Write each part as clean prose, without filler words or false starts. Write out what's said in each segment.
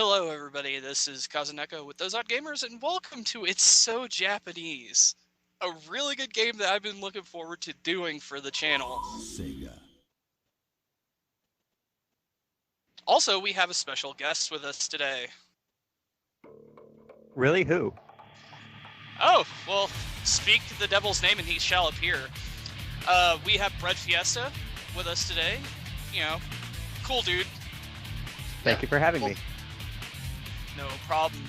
Hello, everybody. This is Kazuneko with Those Odd Gamers, and welcome to It's So Japanese, a really good game that I've been looking forward to doing for the channel. Sega. Also, we have a special guest with us today. Really? Who? Oh, well, speak the devil's name and he shall appear. We have BreadFiesta with us today. You know, cool dude. Thank you for having me. No problem.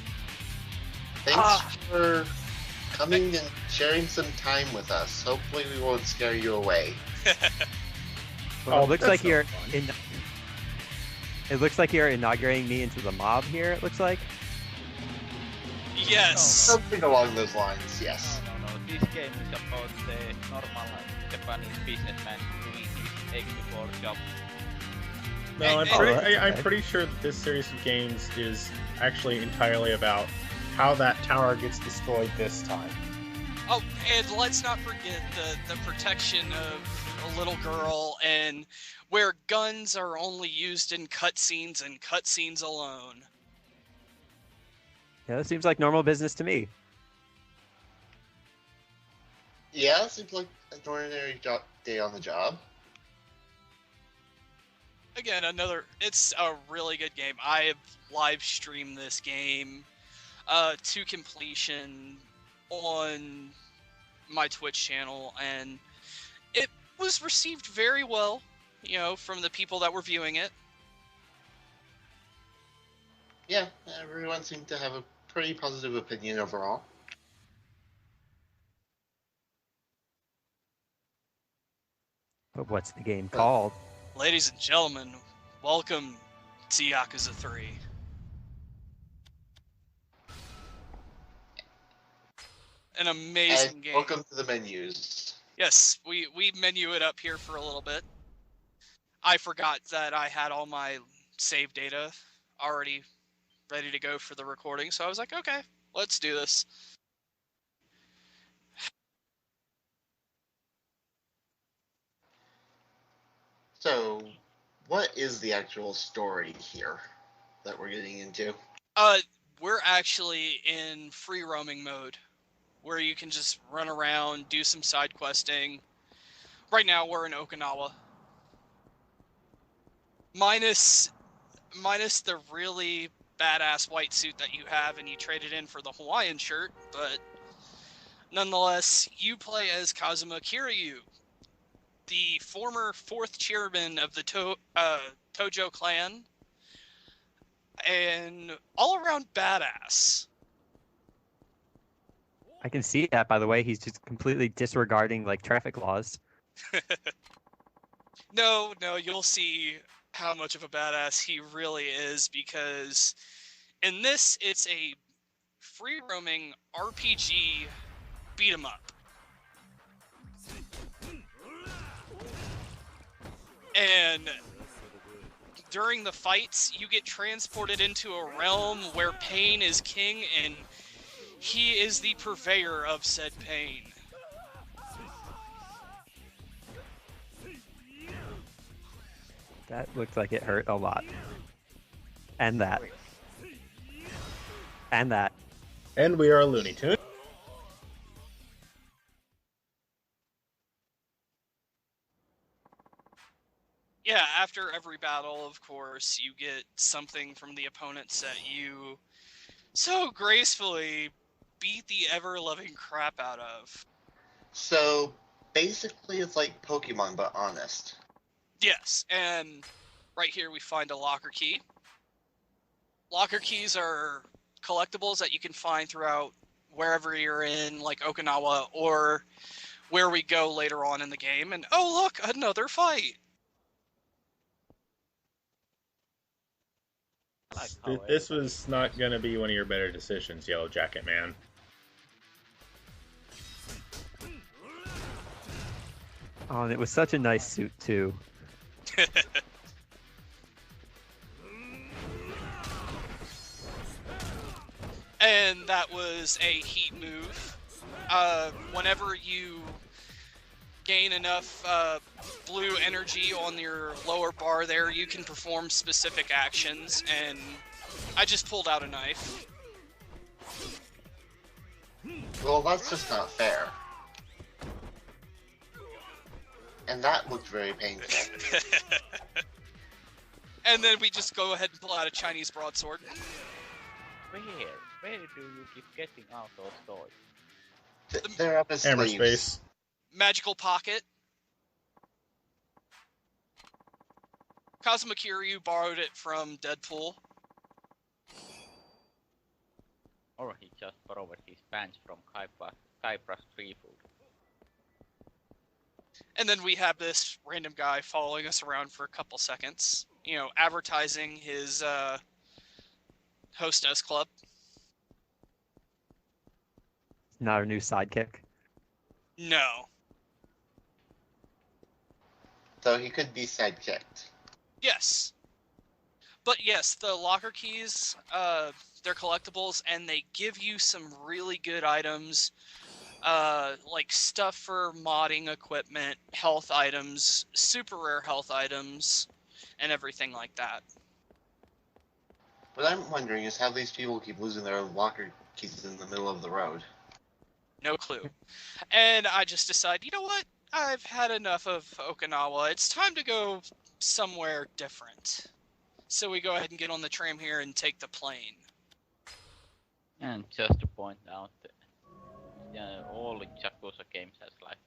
Thanks for coming and sharing some time with us. Hopefully we won't scare you away. Well, it looks like you're It looks like you're inaugurating me into the mob here, it looks like. Yes. Something along those lines, yes. No. This game is about the normal Japanese businessman doing his egg-to-4 job. No, Hey, I'm pretty sure that this series of games is actually entirely about how that tower gets destroyed this time. Oh, and let's not forget the protection of a little girl and where guns are only used in cutscenes and cutscenes alone. Yeah, that seems like normal business to me. Yeah, it seems like an ordinary day on the job. Again, it's a really good game. I have live streamed this game to completion on my Twitch channel, and it was received very well, you know, from the people that were viewing it. Yeah, everyone seemed to have a pretty positive opinion overall. But what's the game called? Ladies and gentlemen, welcome to Yakuza 3. An amazing And game. welcome to the menus. Yes, we menu it up here for a little bit. I forgot that I had all my save data already ready to go for the recording, so I was like, okay, let's do this. So, what is the actual story here that we're getting into? We're actually in free roaming mode, where you can just run around, do some side questing. Right now, we're in Okinawa. Minus the really badass white suit that you have, and you trade it in for the Hawaiian shirt, but nonetheless, you play as Kazuma Kiryu, the former 4th chairman of the Tojo clan, and all-around badass. I can see that, by the way. He's just completely disregarding, like, traffic laws. No, you'll see how much of a badass he really is, because in this, it's a free-roaming RPG beat-em-up. And during the fights, you get transported into a realm where pain is king, and he is the purveyor of said pain. That looked like it hurt a lot. And that. And that. And we are a Looney Tune. Yeah, after every battle, of course, you get something from the opponents that you so gracefully beat the ever-loving crap out of. So, basically it's like Pokemon, but honest. Yes, and right here we find a locker key. Locker keys are collectibles that you can find throughout wherever you're in, like Okinawa, or where we go later on in the game. And oh look, another fight! This was not going to be one of your better decisions, Yellow Jacket Man. Oh, and it was such a nice suit, too. And that was a heat move. Whenever you gain enough blue energy on your lower bar there, you can perform specific actions, and I just pulled out a knife. Well, that's just not fair. And that looked very painful. And then we just go ahead and pull out a Chinese broadsword. Where do you keep getting out those toys? They're up his Hammer sleeves. space. Magical pocket. Kazuma Kiryu borrowed it from Deadpool. Or he just borrowed his pants from Kypra's tree food. And then we have this random guy following us around for a couple seconds. You know, advertising his hostess club. Not our new sidekick. No. So he could be sidekicked. Yes. But yes, the locker keys, they're collectibles, and they give you some really good items, like stuff for modding equipment, health items, super rare health items, and everything like that. What I'm wondering is how these people keep losing their locker keys in the middle of the road. No clue. And I just decided, you know what? I've had enough of Okinawa. It's time to go somewhere different. So we go ahead and get on the tram here and take the plane. And just to point out, all the Yakuza games has like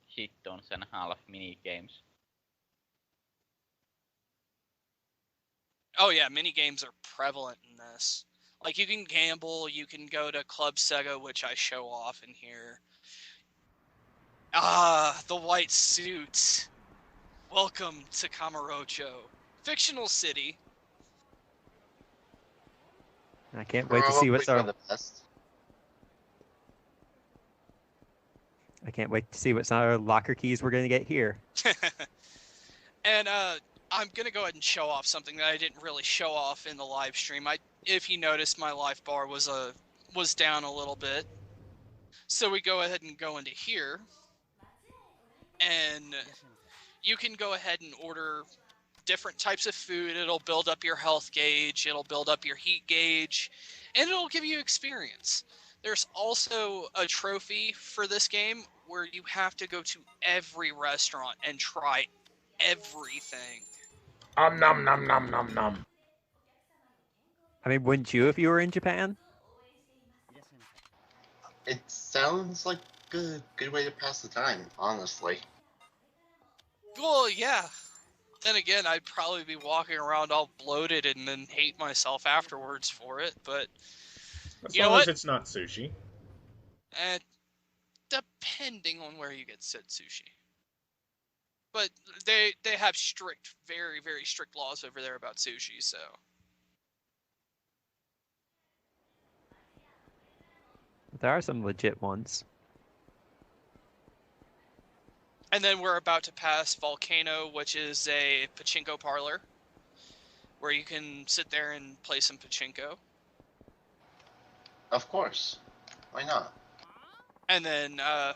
shit tons and a half mini games. Oh yeah, mini games are prevalent in this. Like you can gamble, you can go to Club Sega, which I show off in here. Ah, the white suit. Welcome to Kamurocho, fictional city. I can't wait to see what's Probably our. for the best. I can't wait to see what's our locker keys we're gonna get here. And I'm gonna go ahead and show off something that I didn't really show off in the live stream. If you noticed, my life bar was down a little bit. So we go ahead and go into here, and you can go ahead and order different types of food. It'll build up your health gauge, it'll build up your heat gauge, and it'll give you experience. There's also a trophy for this game where you have to go to every restaurant and try everything. Nom nom nom nom nom. I mean, wouldn't you if you were in Japan? It sounds like a good way to pass the time, honestly. Well, yeah. Then again, I'd probably be walking around all bloated and then hate myself afterwards for it, but As You know long as what? it's not sushi. Depending on where you get said sushi. But they have strict, very, very strict laws over there about sushi, so. There are some legit ones. And then we're about to pass Volcano, which is a pachinko parlor, where you can sit there and play some pachinko. Of course. Why not? And then a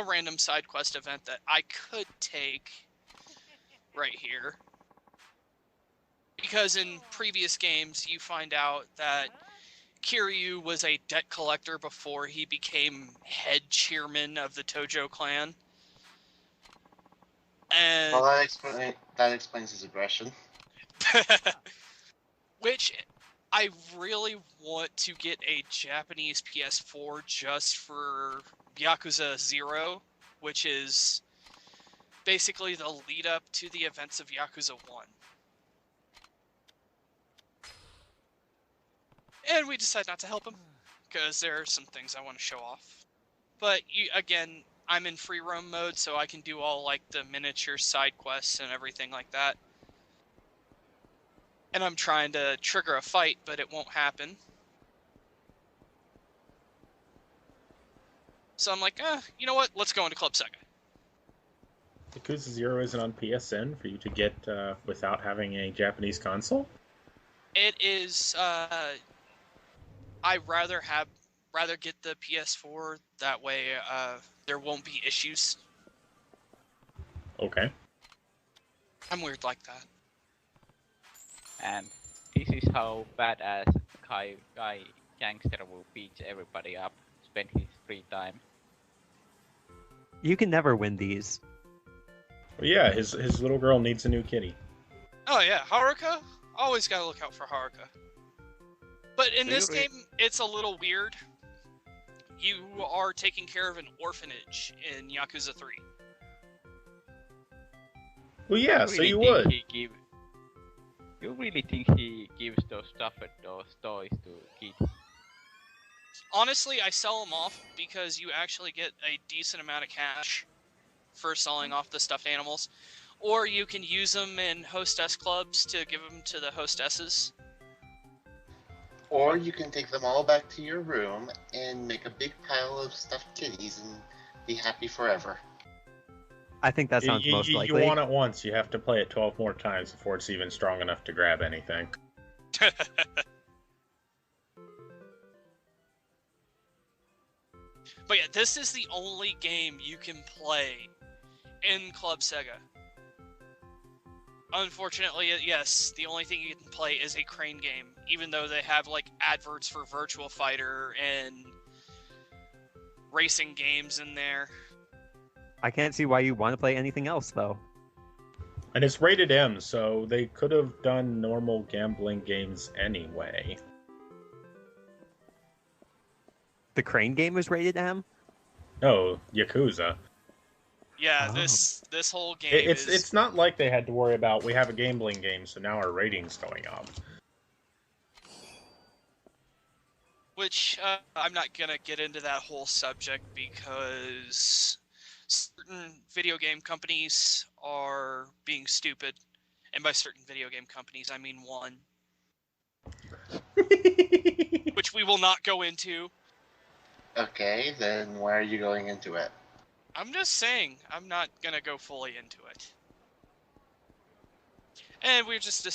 random side quest event that I could take right here. Because in previous games, you find out that Kiryu was a debt collector before he became head chairman of the Tojo clan. And Well, that explains his aggression. which I really want to get a Japanese PS4 just for Yakuza 0, which is basically the lead up to the events of Yakuza 1. And we decide not to help him, because there are some things I want to show off. But again, I'm in free roam mode, so I can do all like the miniature side quests and everything like that. And I'm trying to trigger a fight, but it won't happen. So I'm like, you know what? Let's go into Club Sega. Yakuza 0 isn't on PSN for you to get without having a Japanese console? It is. I rather get the PS4. That way, there won't be issues. Okay. I'm weird like that. And this is how badass guy gangster will beat everybody up, spend his free time. You can never win these. Well, yeah, his little girl needs a new kitty. Oh yeah, Haruka? Always gotta look out for Haruka. But in this game, it's a little weird. You are taking care of an orphanage in Yakuza 3. Well, yeah, so you would. You really think he gives those stuff at those toys to kids? Honestly, I sell them off because you actually get a decent amount of cash for selling off the stuffed animals. Or you can use them in hostess clubs to give them to the hostesses. Or you can take them all back to your room and make a big pile of stuffed kitties and be happy forever. I think that sounds most likely. You want it once, you have to play it 12 more times before it's even strong enough to grab anything. But yeah, this is the only game you can play in Club Sega. Unfortunately, yes, the only thing you can play is a crane game, even though they have like adverts for Virtual Fighter and racing games in there. I can't see why you want to play anything else, though. And it's rated M, so they could have done normal gambling games anyway. The crane game was rated M? No, Yakuza. Yeah, Oh. this whole game It's not like they had to worry about, we have a gambling game, so now our rating's going up. Which, I'm not gonna get into that whole subject because certain video game companies are being stupid. And by certain video game companies, I mean one. Which we will not go into. Okay, then why are you going into it? I'm just saying, I'm not gonna go fully into it. And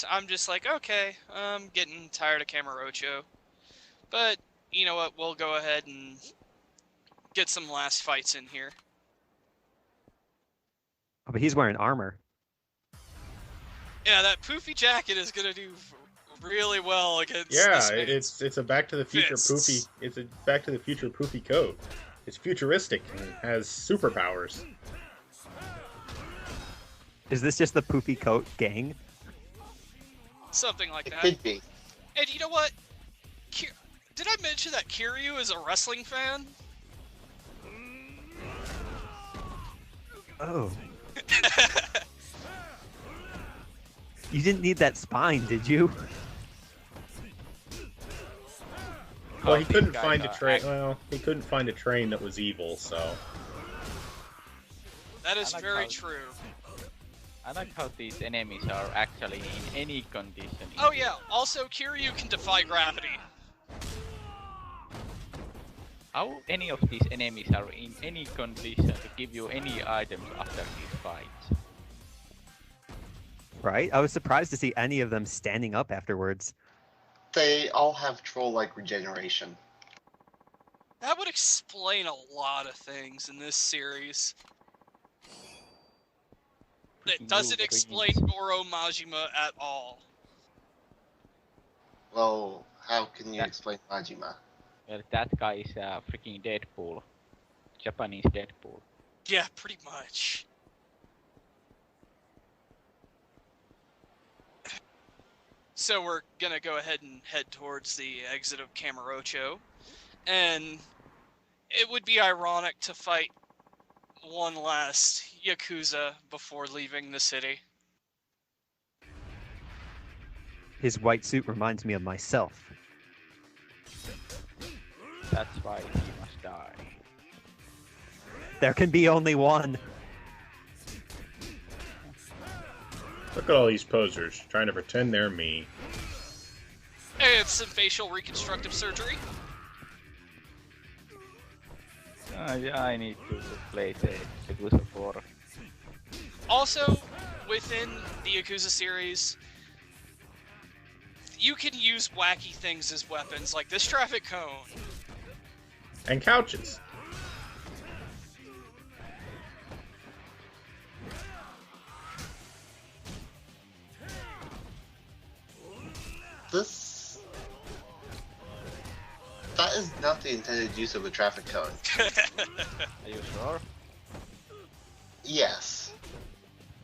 I'm just like, okay, I'm getting tired of Camarocho. But, you know what, we'll go ahead and get some last fights in here. Oh, but he's wearing armor. Yeah, that poofy jacket is gonna do really well against Yeah, this it's a Back to the Future fists. poofy. It's a Back to the Future poofy coat. It's futuristic and has superpowers. Is this just the poofy coat gang? Something like It that. could be. And you know what? Did I mention that Kiryu is a wrestling fan? Oh. You didn't need that spine, did you? Well, he these couldn't guys find a are train. Well, he couldn't find a train that was evil, so. That is I like very how- true. I like how these enemies are actually in any condition. Oh yeah, also Kiryu can defy gravity. How any of these enemies are in any condition to give you any items after these fights? Right? I was surprised to see any of them standing up afterwards. They all have troll-like regeneration. That would explain a lot of things in this series. It doesn't explain Goro Majima at all. Well, how can you That- explain Majima? Well, that guy is freaking Deadpool. Japanese Deadpool. Yeah, pretty much. So we're gonna go ahead and head towards the exit of Camarocho. And it would be ironic to fight one last Yakuza before leaving the city. His white suit reminds me of myself. That's why he must die. There can be only one. Look at all these posers trying to pretend they're me. And some facial reconstructive surgery. I need to play the Yakuza 4. Also, within the Yakuza series, you can use wacky things as weapons, like this traffic cone. And couches. this... That is not the intended use of a traffic cone. Are you sure? Yes.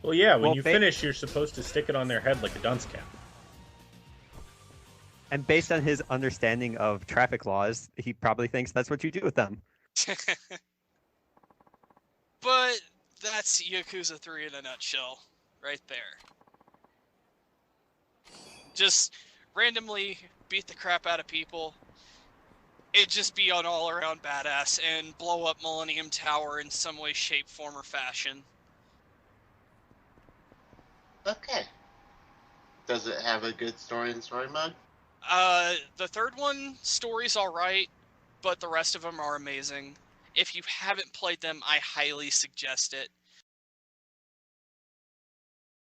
Well, yeah, when Well, you finish, you're supposed to stick it on their head like a dunce cap. And based on his understanding of traffic laws, he probably thinks that's what you do with them. But that's Yakuza 3 in a nutshell, right there. Just randomly beat the crap out of people. It'd just be an all-around badass and blow up Millennium Tower in some way, shape, form, or fashion. Okay. Does it have a good story and story mode? The third one, story's alright, but the rest of them are amazing. If you haven't played them, I highly suggest it.